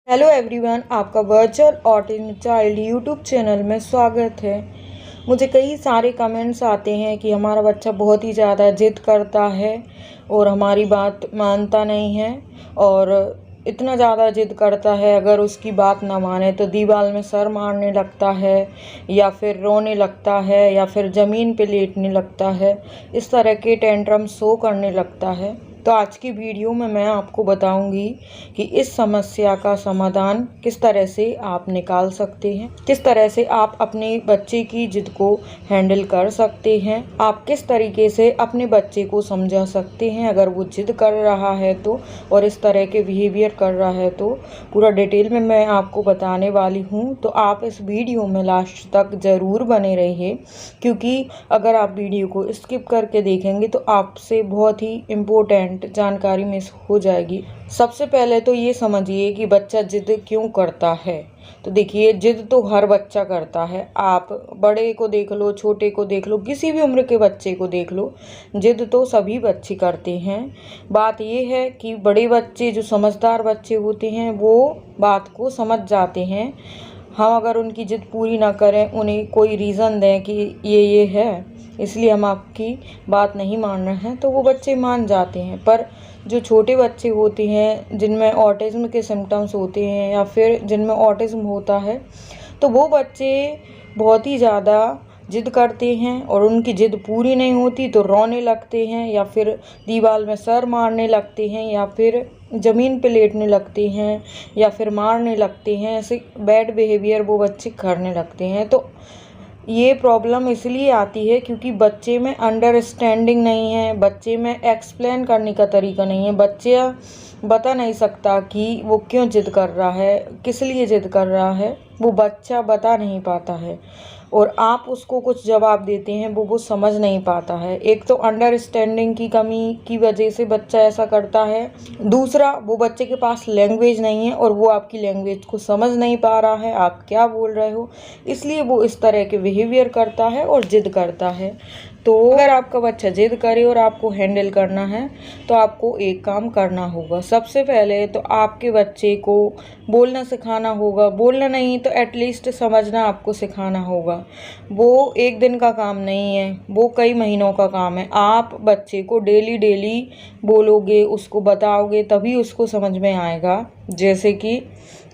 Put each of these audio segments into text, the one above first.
Hello everyone, आपका virtual autism child YouTube channel में स्वागत है। मुझे कई सारे कमेंट्स आते हैं कि हमारा बच्चा बहुत ही ज़्यादा जिद करता है और हमारी बात मानता नहीं है और इतना ज़्यादा जिद करता है, अगर उसकी बात ना माने तो दीवार में सर मारने लगता है या फिर रोने लगता है या फिर ज़मीन पे लेटने लगता है। इस तरह के टेंट्रम शो करने लगता है। तो आज की वीडियो में मैं आपको बताऊंगी कि इस समस्या का समाधान किस तरह से आप निकाल सकते हैं, किस तरह से आप अपने बच्चे की जिद को हैंडल कर सकते हैं, आप किस तरीके से अपने बच्चे को समझा सकते हैं अगर वो जिद कर रहा है तो, और इस तरह के बिहेवियर कर रहा है तो पूरा डिटेल में मैं आपको बताने वाली हूँ। तो आप इस वीडियो में लास्ट तक ज़रूर बने रहिए, क्योंकि अगर आप वीडियो को स्किप करके देखेंगे तो आपसे बहुत ही इम्पोर्टेंट जानकारी मिस हो जाएगी। सबसे पहले तो ये समझिए कि बच्चा जिद क्यों करता है। तो देखिए, जिद तो हर बच्चा करता है। आप बड़े को देख लो, छोटे को देख लो, किसी भी उम्र के बच्चे को देख लो, जिद तो सभी बच्चे करते हैं। बात ये है कि बड़े बच्चे, जो समझदार बच्चे होते हैं, वो बात को समझ जाते हैं। हम अगर उनकी जिद पूरी ना करें, उन्हें कोई रीज़न दें कि ये है, इसलिए हम आपकी बात नहीं मान रहे हैं, तो वो बच्चे मान जाते हैं। पर जो छोटे बच्चे होते हैं, जिनमें ऑटिज्म के सिम्टम्स होते हैं या फिर जिनमें ऑटिज्म होता है, तो वो बच्चे बहुत ही ज़्यादा जिद करते हैं और उनकी जिद पूरी नहीं होती तो रोने लगते हैं या फिर दीवार में सर मारने लगते हैं या फिर ज़मीन पे लेटने लगते हैं या फिर मारने लगते हैं। ऐसे बैड बिहेवियर वो बच्चे करने लगते हैं। तो ये प्रॉब्लम इसलिए आती है क्योंकि बच्चे में अंडरस्टैंडिंग नहीं है, बच्चे में एक्सप्लेन करने का तरीका नहीं है। बच्चा बता नहीं सकता कि वो क्यों जिद कर रहा है, किस लिए जिद कर रहा है, वो बच्चा बता नहीं पाता है और आप उसको कुछ जवाब देते हैं वो समझ नहीं पाता है। एक तो अंडरस्टैंडिंग की कमी की वजह से बच्चा ऐसा करता है, दूसरा वो बच्चे के पास लैंग्वेज नहीं है और वो आपकी लैंग्वेज को समझ नहीं पा रहा है, आप क्या बोल रहे हो, इसलिए वो इस तरह के बिहेवियर करता है और जिद करता है। तो अगर आपका बच्चा जिद करे और आपको हैंडल करना है तो आपको एक काम करना होगा। सबसे पहले तो आपके बच्चे को बोलना सिखाना होगा, बोलना नहीं तो एटलीस्ट समझना आपको सिखाना होगा। वो एक दिन का काम नहीं है, वो कई महीनों का काम है। आप बच्चे को डेली डेली बोलोगे, उसको बताओगे, तभी उसको समझ में आएगा। जैसे कि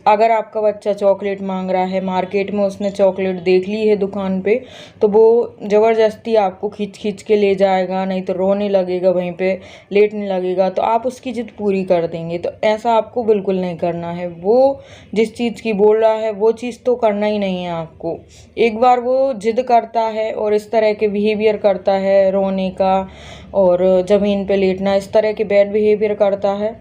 अगर आपका बच्चा चॉकलेट मांग रहा है, मार्केट में उसने चॉकलेट देख ली है दुकान पे, तो वो ज़बरदस्ती आपको खींच खींच के ले जाएगा, नहीं तो रोने लगेगा, वहीं पे लेटने लगेगा, तो आप उसकी जिद पूरी कर देंगे। तो ऐसा आपको बिल्कुल नहीं करना है। वो जिस चीज़ की बोल रहा है वो चीज़ तो करना ही नहीं है आपको। एक बार वो जिद करता है और इस तरह के बिहेवियर करता है, रोने का और ज़मीन पे लेटना, इस तरह के बैड बिहेवियर करता है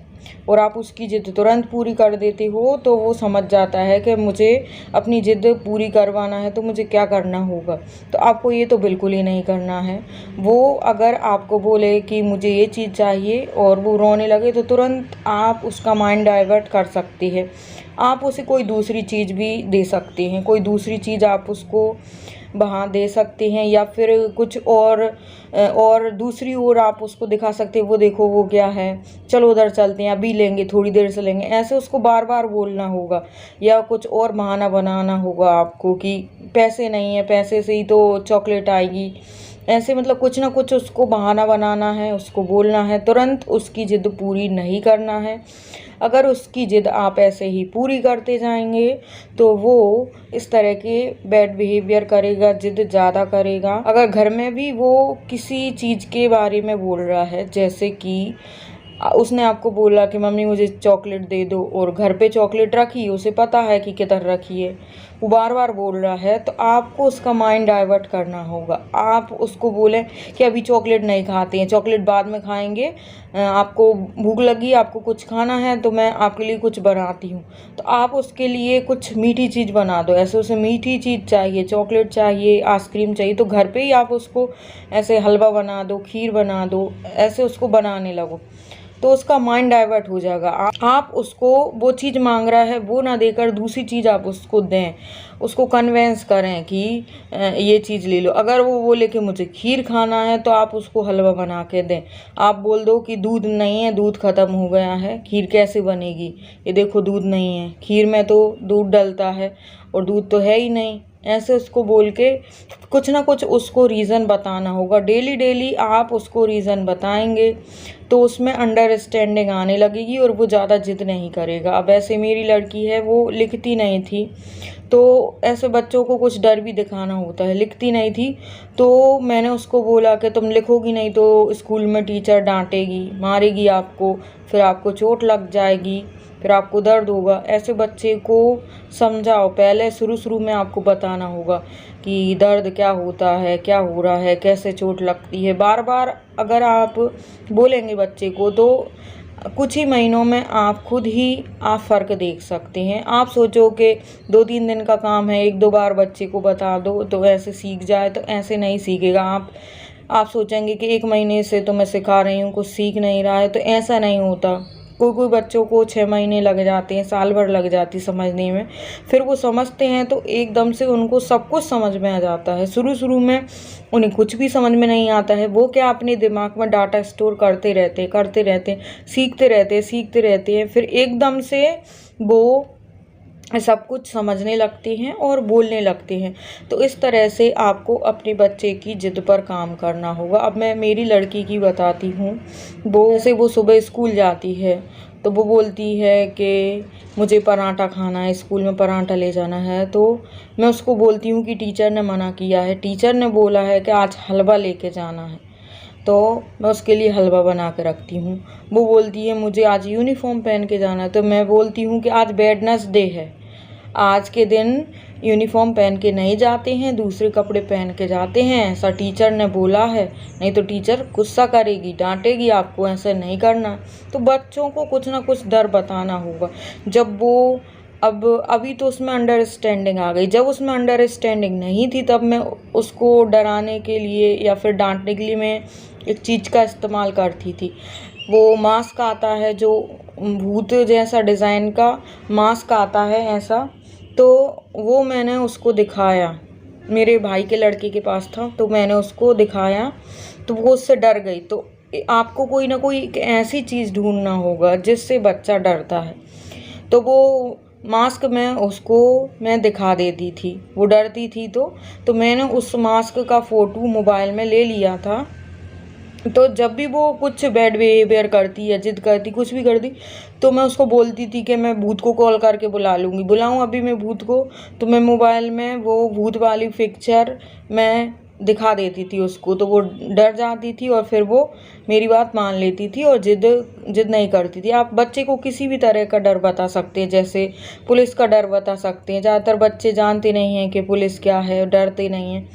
और आप उसकी जिद तुरंत पूरी कर देते हो, तो वो समझ जाता है कि मुझे अपनी जिद पूरी करवाना है तो मुझे क्या करना होगा। तो आपको ये तो बिल्कुल ही नहीं करना है। वो अगर आपको बोले कि मुझे ये चीज़ चाहिए और वो रोने लगे तो तुरंत आप उसका माइंड डाइवर्ट कर सकते हैं। आप उसे कोई दूसरी चीज़ भी दे सकते हैं, कोई दूसरी चीज़ आप उसको वहाँ दे सकते हैं या फिर कुछ और दूसरी ओर आप उसको दिखा सकते हैं। वो देखो वो क्या है, चलो उधर चलते हैं, अभी लेंगे, थोड़ी देर से लेंगे, ऐसे उसको बार बार बोलना होगा। या कुछ और बहाना बनाना होगा आपको कि पैसे नहीं है, पैसे से ही तो चॉकलेट आएगी। ऐसे मतलब कुछ ना कुछ उसको बहाना बनाना है, उसको बोलना है, तुरंत उसकी जिद पूरी नहीं करना है। अगर उसकी जिद आप ऐसे ही पूरी करते जाएंगे तो वो इस तरह के बैड बिहेवियर करेगा, जिद ज़्यादा करेगा। अगर घर में भी वो किसी चीज़ के बारे में बोल रहा है, जैसे कि उसने आपको बोला कि मम्मी मुझे चॉकलेट दे दो, और घर पे चॉकलेट रखी, उसे पता है कि किधर रखी है, वो बार बार बोल रहा है, तो आपको उसका माइंड डाइवर्ट करना होगा। आप उसको बोलें कि अभी चॉकलेट नहीं खाते हैं, चॉकलेट बाद में खाएंगे, आपको भूख लगी, आपको कुछ खाना है तो मैं आपके लिए कुछ बनाती हूँ। तो आप उसके लिए कुछ मीठी चीज़ बना दो। ऐसे उसे मीठी चीज़ चाहिए, चॉकलेट चाहिए, आइसक्रीम चाहिए, तो घर पे ही आप उसको ऐसे हलवा बना दो, खीर बना दो, ऐसे उसको बनाने लगो। तो उसका माइंड डाइवर्ट हो जाएगा। आप उसको वो चीज़ मांग रहा है वो ना देकर दूसरी चीज़ आप उसको दें, उसको कन्वेंस करें कि ये चीज़ ले लो। अगर वो बोले कि मुझे खीर खाना है तो आप उसको हलवा बना के दें। आप बोल दो कि दूध नहीं है, दूध ख़त्म हो गया है, खीर कैसे बनेगी, ये देखो दूध नहीं है, खीर में तो दूध डलता है और दूध तो है ही नहीं। ऐसे उसको बोल के कुछ ना कुछ उसको रीज़न बताना होगा। डेली डेली आप उसको रीज़न बताएंगे तो उसमें अंडरस्टैंडिंग आने लगेगी और वो ज़्यादा जिद नहीं करेगा। अब ऐसे मेरी लड़की है, वो लिखती नहीं थी, तो ऐसे बच्चों को कुछ डर भी दिखाना होता है। लिखती नहीं थी तो मैंने उसको बोला कि तुम लिखोगी नहीं तो स्कूल में टीचर डांटेगी, मारेगी आपको, फिर आपको चोट लग जाएगी, फिर आपको दर्द होगा। ऐसे बच्चे को समझाओ। पहले शुरू में आपको बताना होगा कि दर्द क्या होता है, क्या हो रहा है, कैसे चोट लगती है। बार बार अगर आप बोलेंगे बच्चे को तो कुछ ही महीनों में आप खुद ही आप फ़र्क देख सकते हैं। आप सोचो कि 2-3 दिन का काम है, 1-2 बार बच्चे को बता दो तो ऐसे सीख जाए, तो ऐसे नहीं सीखेगा। आप सोचेंगे कि 1 महीने से तो मैं सिखा रही हूँ, कुछ सीख नहीं रहा है, तो ऐसा नहीं होता। कोई बच्चों को 6 महीने लग जाते हैं, साल भर लग जाती समझने में। फिर वो समझते हैं तो एकदम से उनको सब कुछ समझ में आ जाता है। शुरू में उन्हें कुछ भी समझ में नहीं आता है। वो क्या अपने दिमाग में डाटा स्टोर करते रहते, सीखते रहते हैं। फिर एकदम से वो सब कुछ समझने लगते हैं और बोलने लगते हैं। तो इस तरह से आपको अपने बच्चे की ज़िद पर काम करना होगा। अब मैं मेरी लड़की की बताती हूँ। वो सुबह स्कूल जाती है तो वो बोलती है कि मुझे पराठा खाना है, स्कूल में पराठा ले जाना है। तो मैं उसको बोलती हूँ कि टीचर ने मना किया है, टीचर ने बोला है कि आज हलवा लेके जाना है, तो मैं उसके लिए हलवा बना के रखती हूँ। वो बोलती है मुझे आज यूनिफॉर्म पहन के जाना है, तो मैं बोलती हूँ कि आज वेडनेसडे है, आज के दिन यूनिफॉर्म पहन के नहीं जाते हैं, दूसरे कपड़े पहन के जाते हैं, ऐसा टीचर ने बोला है, नहीं तो टीचर गुस्सा करेगी, डांटेगी आपको, ऐसा नहीं करना। तो बच्चों को कुछ ना कुछ डर बताना होगा। जब वो अभी तो उसमें अंडरस्टैंडिंग आ गई। जब उसमें अंडरस्टैंडिंग नहीं थी तब मैं उसको डराने के लिए या फिर डांटने के लिए मैं एक चीज़ का इस्तेमाल करती थी। वो मास्क आता है जो भूत जैसा डिज़ाइन का मास्क आता है ऐसा, तो वो मैंने उसको दिखाया। मेरे भाई के लड़के के पास था तो मैंने उसको दिखाया तो वो उससे डर गई। तो आपको कोई ना कोई एक ऐसी चीज़ ढूंढना होगा जिससे बच्चा डरता है। तो वो मास्क मैं दिखा देती थी, वो डरती थी तो मैंने उस मास्क का फ़ोटो मोबाइल में ले लिया था। तो जब भी वो कुछ बैड बिहेवियर करती या जिद करती, कुछ भी करती, तो मैं उसको बोलती थी कि मैं भूत को कॉल करके बुलाऊं अभी मैं भूत को। तो मैं मोबाइल में वो भूत वाली पिक्चर मैं दिखा देती थी उसको, तो वो डर जाती थी और फिर वो मेरी बात मान लेती थी और जिद नहीं करती थी। आप बच्चे को किसी भी तरह का डर बता सकते हैं, जैसे पुलिस का डर बता सकते हैं। ज़्यादातर बच्चे जानते नहीं हैं कि पुलिस क्या है, डरते नहीं हैं।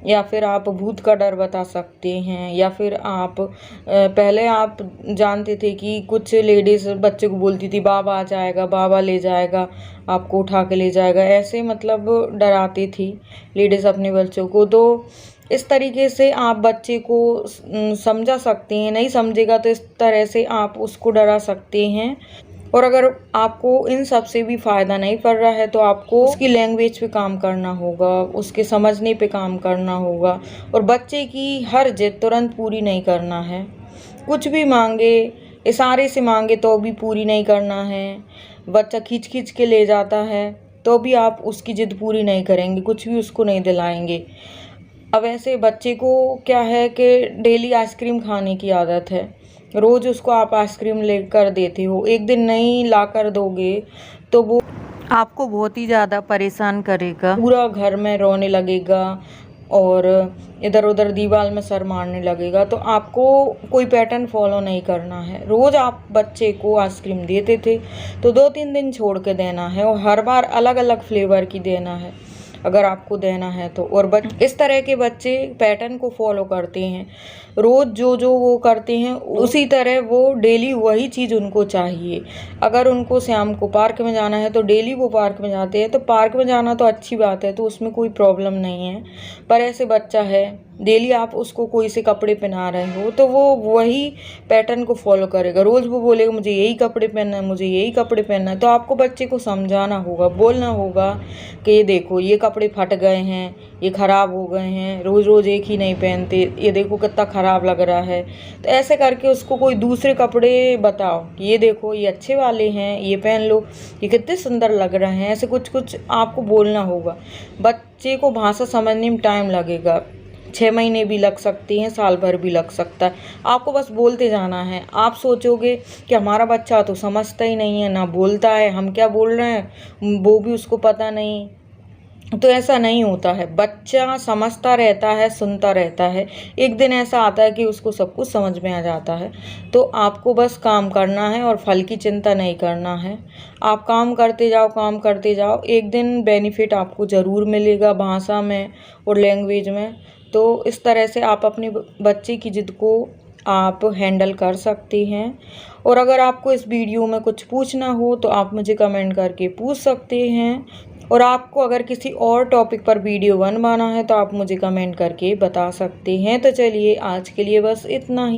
या फिर आप भूत का डर बता सकते हैं। या फिर आप पहले आप जानते थे कि कुछ लेडीज़ बच्चे को बोलती थी बाबा आ जाएगा, बाबा ले जाएगा, आपको उठा के ले जाएगा, ऐसे मतलब डराती थी लेडीज़ अपने बच्चों को। तो इस तरीके से आप बच्चे को समझा सकते हैं। नहीं समझेगा तो इस तरह से आप उसको डरा सकते हैं। और अगर आपको इन सब से भी फ़ायदा नहीं पड़ रहा है तो आपको उसकी लैंग्वेज पे काम करना होगा, उसके समझने पे काम करना होगा। और बच्चे की हर जिद तुरंत पूरी नहीं करना है। कुछ भी मांगे, इशारे से मांगे तो भी पूरी नहीं करना है। बच्चा खींच के ले जाता है तो भी आप उसकी जिद पूरी नहीं करेंगे, कुछ भी उसको नहीं दिलाएंगे। अब ऐसे बच्चे को क्या है कि डेली आइसक्रीम खाने की आदत है, रोज़ उसको आप आइसक्रीम लेकर देते हो, एक दिन नहीं ला कर दोगे तो वो आपको बहुत ही ज़्यादा परेशान करेगा, पूरा घर में रोने लगेगा और इधर उधर दीवार में सर मारने लगेगा। तो आपको कोई पैटर्न फॉलो नहीं करना है। रोज़ आप बच्चे को आइसक्रीम देते थे तो 2-3 दिन छोड़ के देना है और हर बार अलग अलग फ्लेवर की देना है अगर आपको देना है तो। और इस तरह के बच्चे पैटर्न को फॉलो करते हैं, रोज़ जो वो करते हैं उसी तरह वो डेली वही चीज़ उनको चाहिए। अगर उनको शाम को पार्क में जाना है तो डेली वो पार्क में जाते हैं, तो पार्क में जाना तो अच्छी बात है, तो उसमें कोई प्रॉब्लम नहीं है। पर ऐसे बच्चा है डेली आप उसको कोई से कपड़े पहना रहे हो तो वो वही पैटर्न को फॉलो करेगा। रोज़ वो बोलेगा मुझे यही कपड़े पहनना है, मुझे यही कपड़े पहनना है। तो आपको बच्चे को समझाना होगा, बोलना होगा कि ये देखो ये कपड़े फट गए हैं, ये ख़राब हो गए हैं, रोज़ रोज़ एक ही नहीं पहनते, ये देखो कितना ख़राब लग रहा है। तो ऐसे करके उसको कोई दूसरे कपड़े बताओ कि ये देखो ये अच्छे वाले हैं, ये पहन लो, ये कितने सुंदर लग रहे हैं। ऐसे कुछ कुछ आपको बोलना होगा। बच्चे को भाषा समझने में टाइम लगेगा, 6 महीने भी लग सकती हैं, साल भर भी लग सकता है। आपको बस बोलते जाना है। आप सोचोगे कि हमारा बच्चा तो समझता ही नहीं है, ना बोलता है, हम क्या बोल रहे हैं वो भी उसको पता नहीं। तो ऐसा नहीं होता है। बच्चा समझता रहता है, सुनता रहता है। एक दिन ऐसा आता है कि उसको सब कुछ समझ में आ जाता है। तो आपको बस काम करना है और फल की चिंता नहीं करना है। आप काम करते जाओ, काम करते जाओ, एक दिन बेनिफिट आपको ज़रूर मिलेगा भाषा में और लैंग्वेज में। तो इस तरह से आप अपने बच्चे की ज़िद को आप हैंडल कर सकती हैं। और अगर आपको इस वीडियो में कुछ पूछना हो तो आप मुझे कमेंट करके पूछ सकते हैं। और आपको अगर किसी और टॉपिक पर वीडियो बनवाना है तो आप मुझे कमेंट करके बता सकते हैं। तो चलिए आज के लिए बस इतना ही।